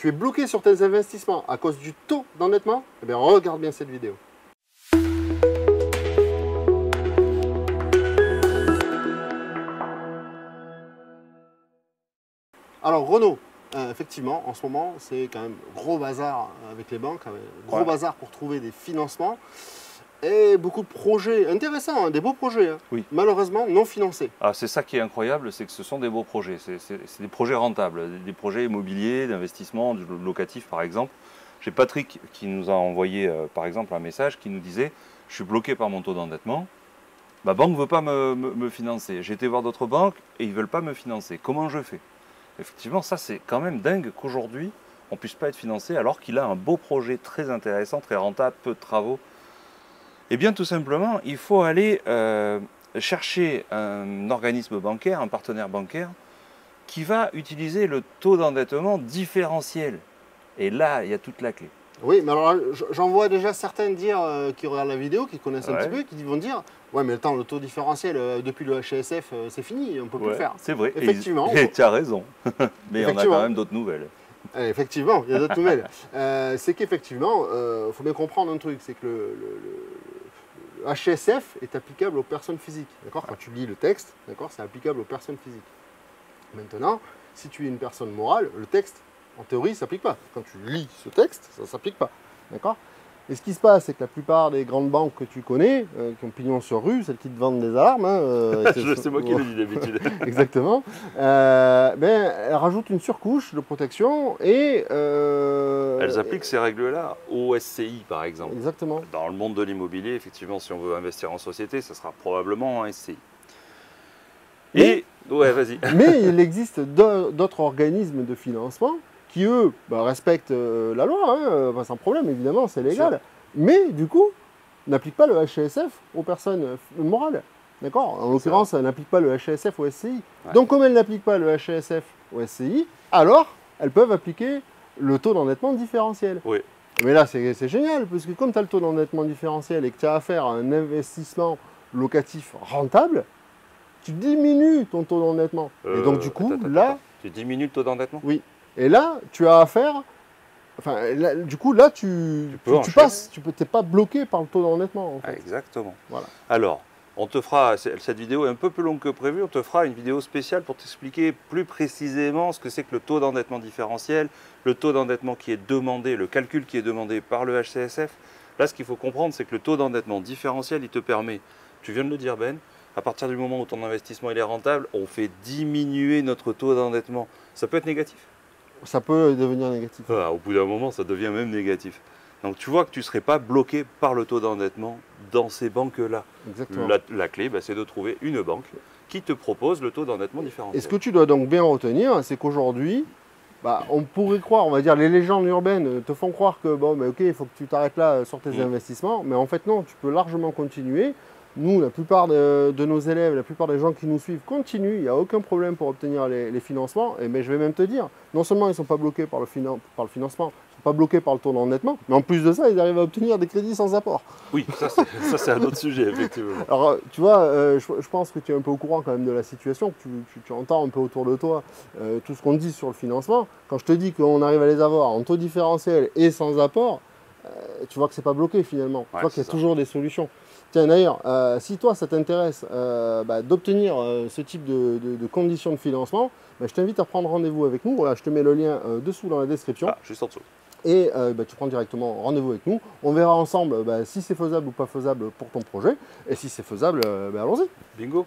tu es bloqué sur tes investissements à cause du taux d'endettement, eh bien regarde bien cette vidéo. Alors Renaud, effectivement, en ce moment, c'est quand même gros bazar avec les banques, gros bazar pour trouver des financements et beaucoup de projets intéressants, hein, des beaux projets, hein, oui. Malheureusement non financés. Ah, c'est ça qui est incroyable, c'est que ce sont des beaux projets, c'est des projets rentables, des projets immobiliers, d'investissement, locatif par exemple. J'ai Patrick qui nous a envoyé par exemple un message qui nous disait « Je suis bloqué par mon taux d'endettement, ma banque ne veut pas me financer. J'ai été voir d'autres banques et ils ne veulent pas me financer. Comment je fais ?» Effectivement, ça c'est quand même dingue qu'aujourd'hui on ne puisse pas être financé alors qu'il a un beau projet très intéressant, très rentable, peu de travaux. Eh bien tout simplement, il faut aller chercher un organisme bancaire, un partenaire bancaire qui va utiliser le taux d'endettement différentiel. Et là, il y a toute la clé. Oui, mais alors j'en vois déjà certains dire qui regardent la vidéo, qui connaissent un petit peu, qui vont dire « Ouais, mais attends, le taux différentiel, depuis le HCSF, c'est fini, on ne peut plus le faire. » C'est vrai, effectivement. Et tu as raison. Mais on a quand même d'autres nouvelles. Effectivement, il y a d'autres nouvelles. C'est qu'effectivement, il faut bien comprendre un truc, c'est que le HCSF est applicable aux personnes physiques. D'accord ? Quand tu lis le texte, c'est applicable aux personnes physiques. Maintenant, si tu es une personne morale, le texte, en théorie, ne s'applique pas. Quand tu lis ce texte, ça ne s'applique pas. D'accord ? Et ce qui se passe, c'est que la plupart des grandes banques que tu connais, qui ont pignon sur rue, celles qui te vendent des alarmes... c'est moi qui le dis d'habitude. Exactement. Elles rajoutent une surcouche de protection et... Elles appliquent ces règles-là au SCI, par exemple. Exactement. Dans le monde de l'immobilier, effectivement, si on veut investir en société, ça sera probablement un SCI. Ouais, vas-y. Mais il existe d'autres organismes de financement qui, eux, respectent la loi, hein, sans problème, évidemment, c'est légal. Mais, du coup, n'appliquent pas le HCSF aux personnes morales. D'accord ? En l'occurrence, elles n'appliquent pas le HCSF au SCI. Ouais. Donc, comme elles n'appliquent pas le HCSF au SCI, alors, elles peuvent appliquer le taux d'endettement différentiel. Oui. Mais là, c'est génial, parce que comme tu as le taux d'endettement différentiel et que tu as affaire à un investissement locatif rentable, tu diminues ton taux d'endettement. Et donc, du coup, là... Tu diminues le taux d'endettement ? Oui. Et là, tu as affaire... Enfin, là, du coup, là, tu passes. Tu n'es pas bloqué par le taux d'endettement. En fait. Exactement. Voilà. Alors, on te fera... Cette vidéo est un peu plus longue que prévu. On te fera une vidéo spéciale pour t'expliquer plus précisément ce que c'est que le taux d'endettement différentiel, le taux d'endettement qui est demandé, le calcul qui est demandé par le HCSF. Là, ce qu'il faut comprendre, c'est que le taux d'endettement différentiel, il te permet... Tu viens de le dire, Ben, à partir du moment où ton investissement il est rentable, on fait diminuer notre taux d'endettement. Ça peut être négatif. Ça peut devenir négatif. Au bout d'un moment, ça devient même négatif. Donc tu vois que tu ne serais pas bloqué par le taux d'endettement dans ces banques-là. Exactement. La clé, c'est de trouver une banque qui te propose le taux d'endettement différentiel. Et ce que tu dois donc bien retenir, c'est qu'aujourd'hui, on pourrait croire, on va dire, les légendes urbaines te font croire que, ok, il faut que tu t'arrêtes là sur tes investissements, mais en fait non, tu peux largement continuer. Nous, la plupart de nos élèves, la plupart des gens qui nous suivent continuent, il n'y a aucun problème pour obtenir les financements. Mais je vais même te dire, non seulement ils ne sont pas bloqués par le financement, ils ne sont pas bloqués par le taux d'endettement, mais en plus de ça, ils arrivent à obtenir des crédits sans apport. Oui, ça c'est un autre sujet, effectivement. Alors, tu vois, je pense que tu es un peu au courant quand même de la situation, que tu entends un peu autour de toi tout ce qu'on dit sur le financement. Quand je te dis qu'on arrive à les avoir en taux différentiel et sans apport, tu vois que ce n'est pas bloqué finalement. Tu vois qu'il y a toujours des solutions. Tiens, d'ailleurs, si toi, ça t'intéresse d'obtenir ce type de conditions de financement, je t'invite à prendre rendez-vous avec nous. Voilà, je te mets le lien dessous dans la description. Juste en dessous. Et tu prends directement rendez-vous avec nous. On verra ensemble si c'est faisable ou pas faisable pour ton projet. Et si c'est faisable, allons-y. Bingo.